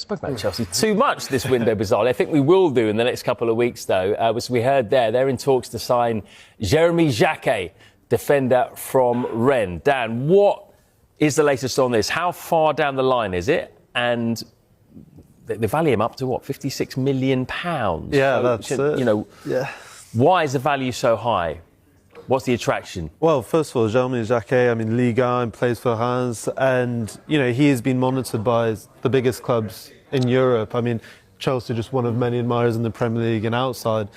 spoke about Chelsea too much this window, bizarrely. I think we will do in the next couple of weeks, though. As we heard they're in talks to sign Jeremy Jacquet, defender from Rennes. Dan, what is the latest on this? How far down the line is it? And they value him up to, what, £56 million? Yeah, that's it. You know, why is the value so high? What's the attraction? Well, first of all, Jeremy Jacquet, I mean, Ligue 1, plays for Reims, and, you know, he has been monitored by the biggest clubs in Europe. I mean, Chelsea are just one of many admirers in the Premier League and outside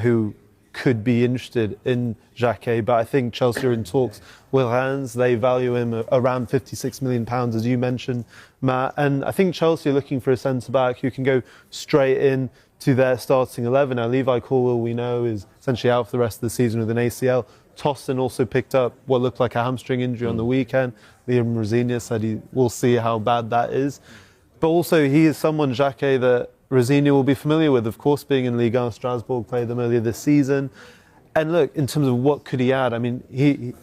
who could be interested in Jacquet, but I think Chelsea are in talks with Reims. They value him around £56 million, as you mentioned, Matt, and I think Chelsea are looking for a centre-back who can go straight in to their starting 11. Now, Levi Colwill, we know, is essentially out for the rest of the season with an ACL. Tossin also picked up what looked like a hamstring injury on the weekend. Liam Rosenion said we'll see how bad that is. But also, he is someone, Jacquet, that Rosenion will be familiar with, of course, being in Ligue 1. Strasbourg, played them earlier this season. And look, in terms of what could he add, I mean,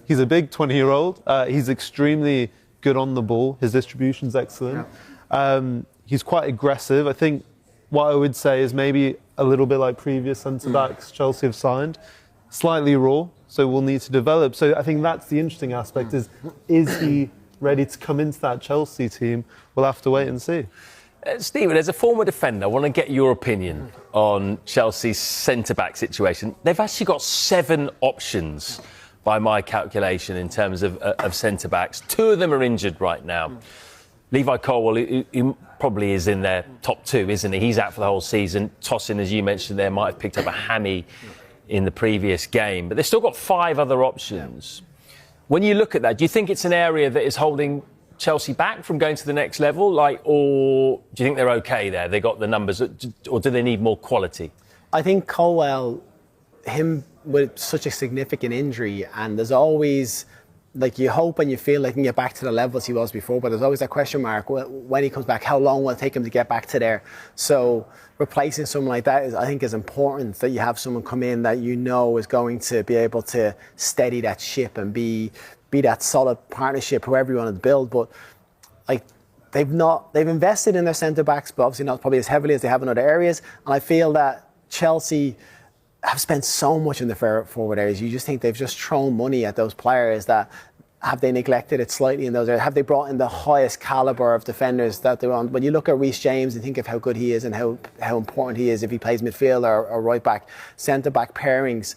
he's a big 20-year-old. He's extremely good on the ball. His distribution's excellent. He's quite aggressive. I think what I would say is maybe a little bit like previous centre-backs Chelsea have signed, slightly raw, so we'll need to develop. So I think that's the interesting aspect, is he ready to come into that Chelsea team? We'll have to wait and see. Stephen, as a former defender, I want to get your opinion on Chelsea's centre-back situation. They've actually got 7 options, by my calculation, in terms of centre-backs. 2 of them are injured right now. Levi Colwill, he probably is in their top 2, isn't he? He's out for the whole season. Tossin, as you mentioned there, might have picked up a hammy in the previous game. But they've still got 5 other options. When you look at that, do you think it's an area that is holding Chelsea back from going to the next level? Or do you think they're OK there? They got the numbers, or do they need more quality? I think Colwill, him with such a significant injury, and there's always, like, you hope and you feel like he can get back to the levels he was before, but there's always that question mark when he comes back, how long will it take him to get back to there? So replacing someone like that I think is important, that you have someone come in that you know is going to be able to steady that ship and be that solid partnership, whoever you want to build. But like, they've invested in their centre backs, but obviously not probably as heavily as they have in other areas. And I feel that Chelsea have spent so much in the forward areas. You just think they've just thrown money at those players. That have they neglected it slightly in those areas? Have they brought in the highest calibre of defenders that they want? When you look at Reece James and think of how good he is and how important he is if he plays midfield or right back, centre back pairings.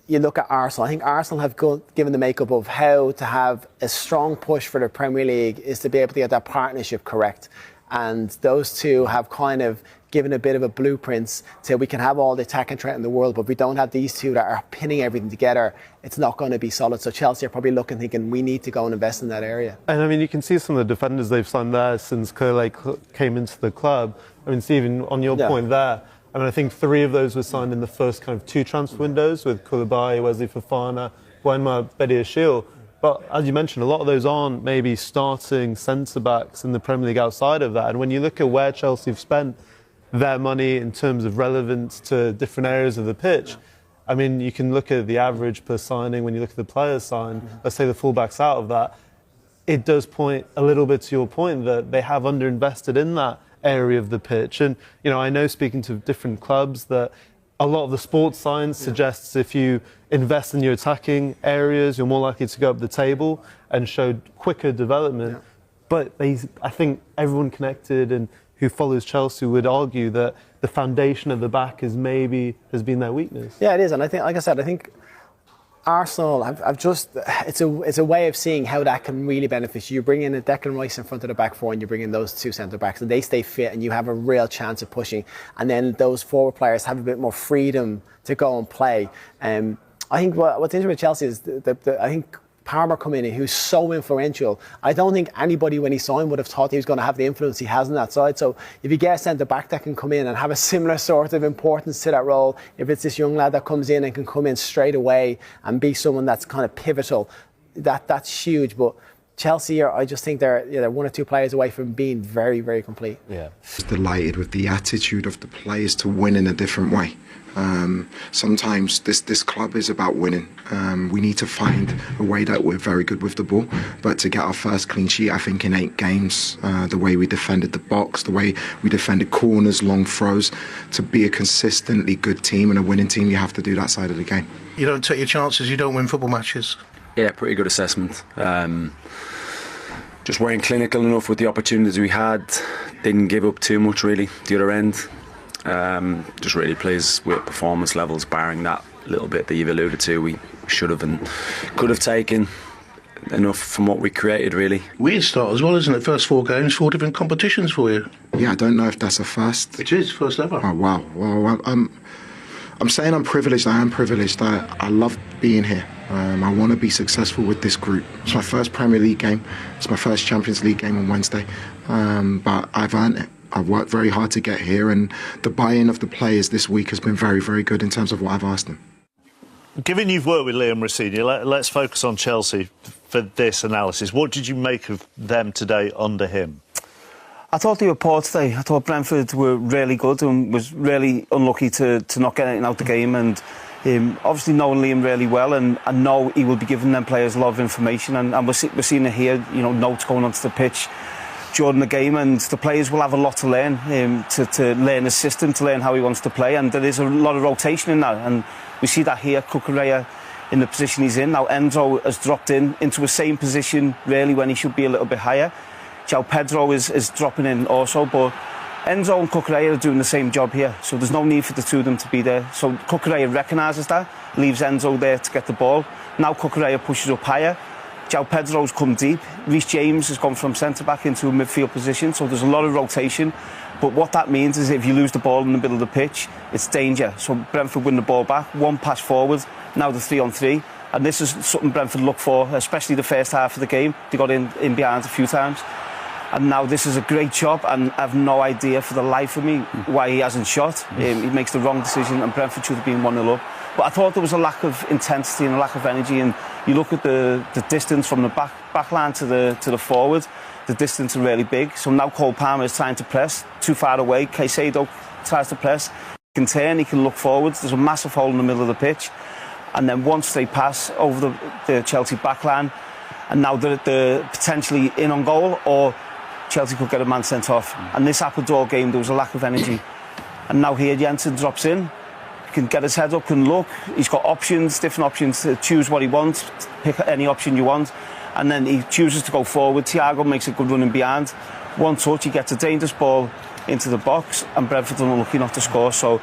You look at Arsenal. I think Arsenal have given the makeup of how to have a strong push for the Premier League is to be able to get that partnership correct. And those two have kind of given a bit of a blueprint so we can have all the attacking threat in the world, but if we don't have these two that are pinning everything together, it's not going to be solid. So Chelsea are probably thinking we need to go and invest in that area. And I mean, you can see some of the defenders they've signed there since Kerr came into the club. I mean, Stephen, on your point there, I mean, I think 3 of those were signed in the first kind of 2 transfer windows with Koulibaly, Wesley Fofana, Bouyema, Bediashile. But as you mentioned, a lot of those aren't maybe starting centre-backs in the Premier League outside of that. And when you look at where Chelsea have spent their money in terms of relevance to different areas of the pitch, I mean, you can look at the average per signing when you look at the players signed, let's say the fullbacks out of that, it does point a little bit to your point that they have underinvested in that area of the pitch. And, you know, I know speaking to different clubs that a lot of the sports science suggests if you invest in your attacking areas, you're more likely to go up the table and show quicker development. But I think everyone connected and who follows Chelsea would argue that the foundation of the back has been their weakness. Yeah, it is. And I think, like I said, I think Arsenal, it's a way of seeing how that can really benefit you. You bring in a Declan Rice in front of the back 4 and you bring in those 2 centre-backs and they stay fit and you have a real chance of pushing. And then those forward players have a bit more freedom to go and play. I think what's interesting with Chelsea is I think Palmer come in, who's so influential. I don't think anybody when he signed would have thought he was going to have the influence he has on that side. So if you get a centre-back that can come in and have a similar sort of importance to that role, if it's this young lad that comes in and can come in straight away and be someone that's kind of pivotal, that's huge. But Chelsea, I just think they're one or two players away from being very, very complete. Yeah. Delighted with the attitude of the players to win in a different way. Sometimes this club is about winning. We need to find a way that we're very good with the ball, but to get our first clean sheet, I think in 8 games, the way we defended the box, the way we defended corners, long throws, to be a consistently good team and a winning team, you have to do that side of the game. You don't take your chances, you don't win football matches. Yeah, pretty good assessment. Just weren't clinical enough with the opportunities we had. Didn't give up too much really, the other end. Just really pleased with performance levels, barring that little bit that you've alluded to. We should have and could have taken enough from what we created, really. Weird start as well, isn't it? First 4 games, 4 different competitions for you. Yeah, I don't know if that's a first. It is, first ever. Oh, wow. Well, I'm saying I'm privileged. I am privileged. I love being here. I want to be successful with this group. It's my first Premier League game. It's my first Champions League game on Wednesday. But I've earned it. I've worked very hard to get here, and the buy-in of the players this week has been very, very good in terms of what I've asked them. Given you've worked with Liam Rosenion, let's focus on Chelsea for this analysis. What did you make of them today under him? I thought they were poor today. I thought Brentford were really good and was really unlucky to not get anything out the game. And obviously knowing Liam really well, and I know he will be giving them players a lot of information. And we're seeing it here, notes going onto the pitch during the game, and the players will have a lot to learn, to learn his system, to learn how he wants to play, and there is a lot of rotation in that, and we see that here. Cucurella in the position he's in now. Enzo has dropped into the same position really when he should be a little bit higher. João Pedro is dropping in also, but Enzo and Cucurella are doing the same job here, so there's no need for the two of them to be there. So Cucurella recognises that, leaves Enzo there to get the ball. Now Cucurella pushes up higher. João Pedro's come deep. Reece James has gone from centre-back into a midfield position, so there's a lot of rotation. But what that means is if you lose the ball in the middle of the pitch, it's danger. So Brentford win the ball back, 1 pass forward, now the 3-on-3. And this is something Brentford look for, especially the first half of the game. They got in behind a few times. And now this is a great job, and I have no idea for the life of me why he hasn't shot. He makes the wrong decision, and Brentford should have been 1-0 up. But I thought there was a lack of intensity and a lack of energy, and you look at the distance from the back line to the forward, the distance is really big. So now Cole Palmer is trying to press, too far away. Caicedo tries to press, he can turn, he can look forward. There's a massive hole in the middle of the pitch. And then once they pass over the Chelsea back line, and now they're potentially in on goal, or Chelsea could get a man sent off. And this Appledore game, there was a lack of energy. And now here Jensen drops in, can get his head up, can look. He's got options, different options to choose what he wants, pick any option you want. And then he chooses to go forward. Thiago makes a good run in behind. One touch, he gets a dangerous ball into the box, and Brentford are unlucky not to score. So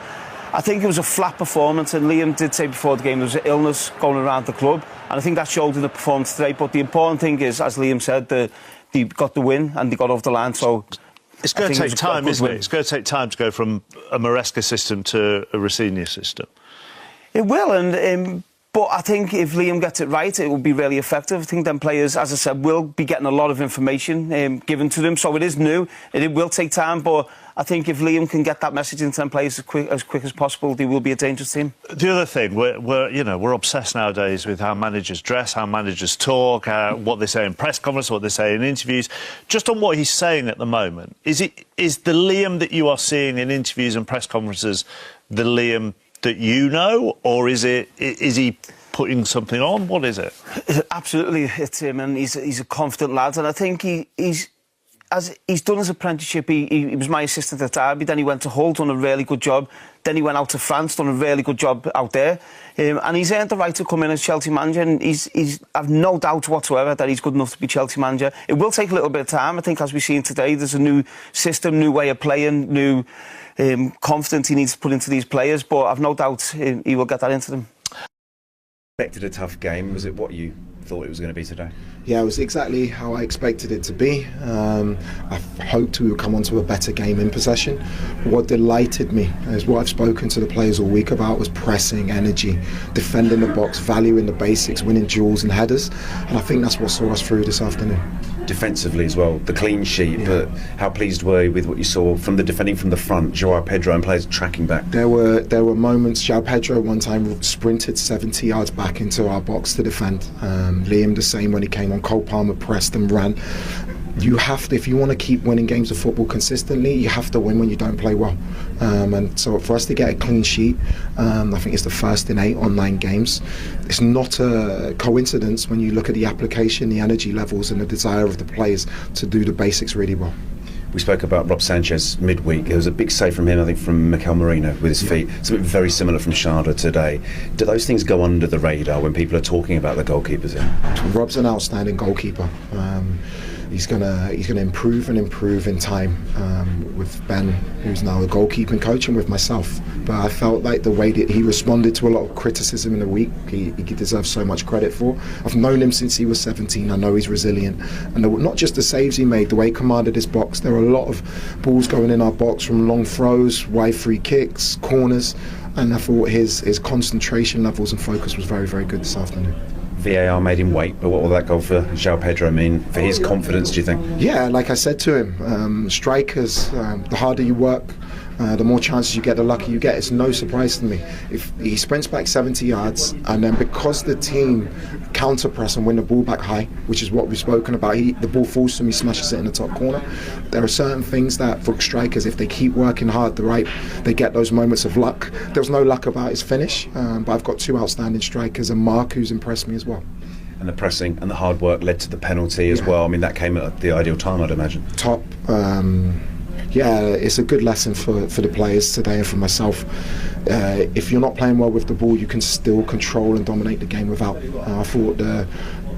I think it was a flat performance, and Liam did say before the game there was an illness going around the club, and I think that showed in the performance today. But the important thing is, as Liam said, they got the win and they got off the line. So it's going to take time, isn't it? It's going to take time to go from a Maresca system to a Rosenion system. It will, but I think if Liam gets it right, it will be really effective. I think them players, as I said, will be getting a lot of information given to them. So it is new, and it will take time, but I think if Liam can get that message into them players as quick as possible, they will be a dangerous team. The other thing, we're obsessed nowadays with how managers dress, how managers talk, what they say in press conferences, what they say in interviews. Just on what he's saying at the moment, is the Liam that you are seeing in interviews and press conferences the Liam that you know, or is he putting something on? What is it? Absolutely, it's him, and he's a confident lad, and I think he's done his apprenticeship. He was my assistant at Derby, then he went to Hull, done a really good job, then he went out to France, done a really good job out there, and he's earned the right to come in as Chelsea manager, and I've no doubt whatsoever that he's good enough to be Chelsea manager. It will take a little bit of time. I think, as we've seen today, there's a new system, new way of playing, new confidence he needs to put into these players, but I've no doubt he will get that into them. Expected a tough game. Was it what you thought it was going to be today? Yeah, it was exactly how I expected it to be. I hoped we would come onto a better game in possession. What delighted me is what I've spoken to the players all week about was pressing, energy, defending the box, valuing the basics, winning duels and headers, and I think that's what saw us through this afternoon. Defensively as well, the clean sheet, yeah. But how pleased were you with what you saw from the defending from the front, João Pedro and players tracking back? There were moments. João Pedro one time sprinted 70 yards back into our box to defend. Liam the same when he came on. Cole Palmer pressed and ran. You have to, if you want to keep winning games of football consistently, you have to win when you don't play well. And so for us to get a clean sheet, I think it's the first in 8 or 9 games. It's not a coincidence when you look at the application, the energy levels and the desire of the players to do the basics really well. We spoke about Rob Sanchez midweek. There was a big save from him, I think, from Mikel Merino with his feet. Something very similar from Sharda today. Do those things go under the radar when people are talking about the goalkeepers? Rob's an outstanding goalkeeper. He's gonna improve and improve in time with Ben, who's now a goalkeeping coach, and with myself. But I felt like the way that he responded to a lot of criticism in the week, he deserves so much credit for. I've known him since he was 17. I know he's resilient, and not just the saves he made, the way he commanded his box. There were a lot of balls going in our box from long throws, wide free kicks, corners, and I thought his concentration levels and focus was very, very good this afternoon. VAR made him wait, but what will that go for João Pedro mean for his confidence, do you think? Yeah, like I said to him, strikers, the harder you work, the more chances you get, the luckier you get. It's no surprise to me. If he sprints back 70 yards, and then because the team counter press and win the ball back high, which is what we've spoken about, the ball falls to him, he smashes it in the top corner. There are certain things that for strikers, if they keep working hard, they get those moments of luck. There was no luck about his finish, but I've got 2 outstanding strikers, and Mark, who's impressed me as well. And the pressing and the hard work led to the penalty as well. I mean, that came at the ideal time, I'd imagine. Top. Yeah, it's a good lesson for the players today and for myself. If you're not playing well with the ball, you can still control and dominate the game without. I thought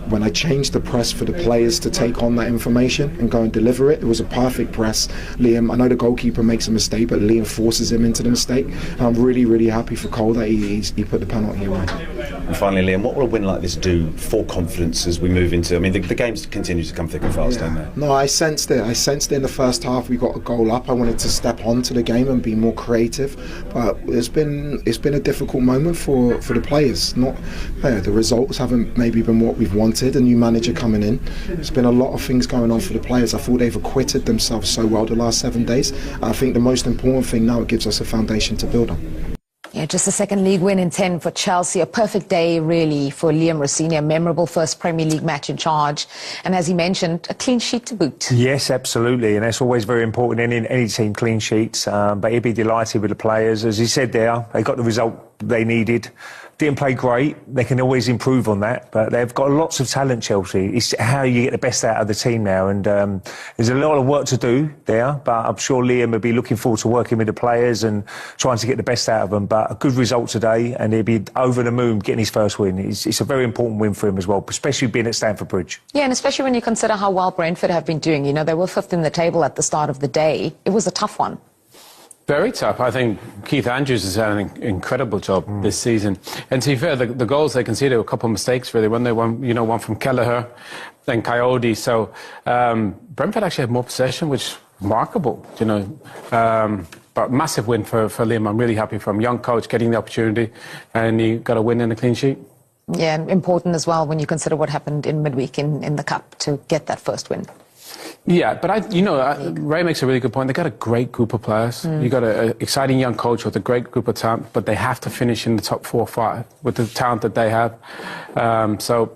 when I changed the press for the players to take on that information and go and deliver it, it was a perfect press. Liam, I know the goalkeeper makes a mistake, but Liam forces him into the mistake. And I'm really, really happy for Cole that he put the penalty away. And finally, Liam, what will a win like this do for confidence as we move into... I mean, the games continue to come thick and fast, don't they? No, I sensed it. I sensed it in the first half. We got a goal up. I wanted to step onto the game and be more creative. But it's been a difficult moment for the players. The results haven't maybe been what we've wanted. A new manager coming in. There's been a lot of things going on for the players. I thought they've acquitted themselves so well the last 7 days. I think the most important thing now, it gives us a foundation to build on. Yeah, just a second league win in 10 for Chelsea. A perfect day, really, for Liam Rosenion. A memorable first Premier League match in charge. And as he mentioned, a clean sheet to boot. Yes, absolutely. And that's always very important in any team, clean sheets. But he'd be delighted with the players. As he said there, they got the result they needed. Didn't play great. They can always improve on that. But they've got lots of talent, Chelsea. It's how you get the best out of the team now. And there's a lot of work to do there. But I'm sure Liam will be looking forward to working with the players and trying to get the best out of them. But a good result today. And he'll be over the moon getting his first win. It's a very important win for him as well, especially being at Stamford Bridge. Yeah, and especially when you consider how well Brentford have been doing. You know, they were 5th in the table at the start of the day. It was a tough one. Very tough. I think Keith Andrews has done an incredible job this season. And to be fair, the goals they conceded were a couple of mistakes, really. When they won, one from Kelleher, then Coyote. So Brentford actually had more possession, which is remarkable, But massive win for Liam. I'm really happy for him. Young coach getting the opportunity, and he got a win and a clean sheet. Yeah, important as well when you consider what happened in midweek in the Cup to get that first win. Yeah, but Ray makes a really good point. They got a great group of players. You got an exciting young coach with a great group of talent, but they have to finish in the top 4 or 5 with the talent that they have. So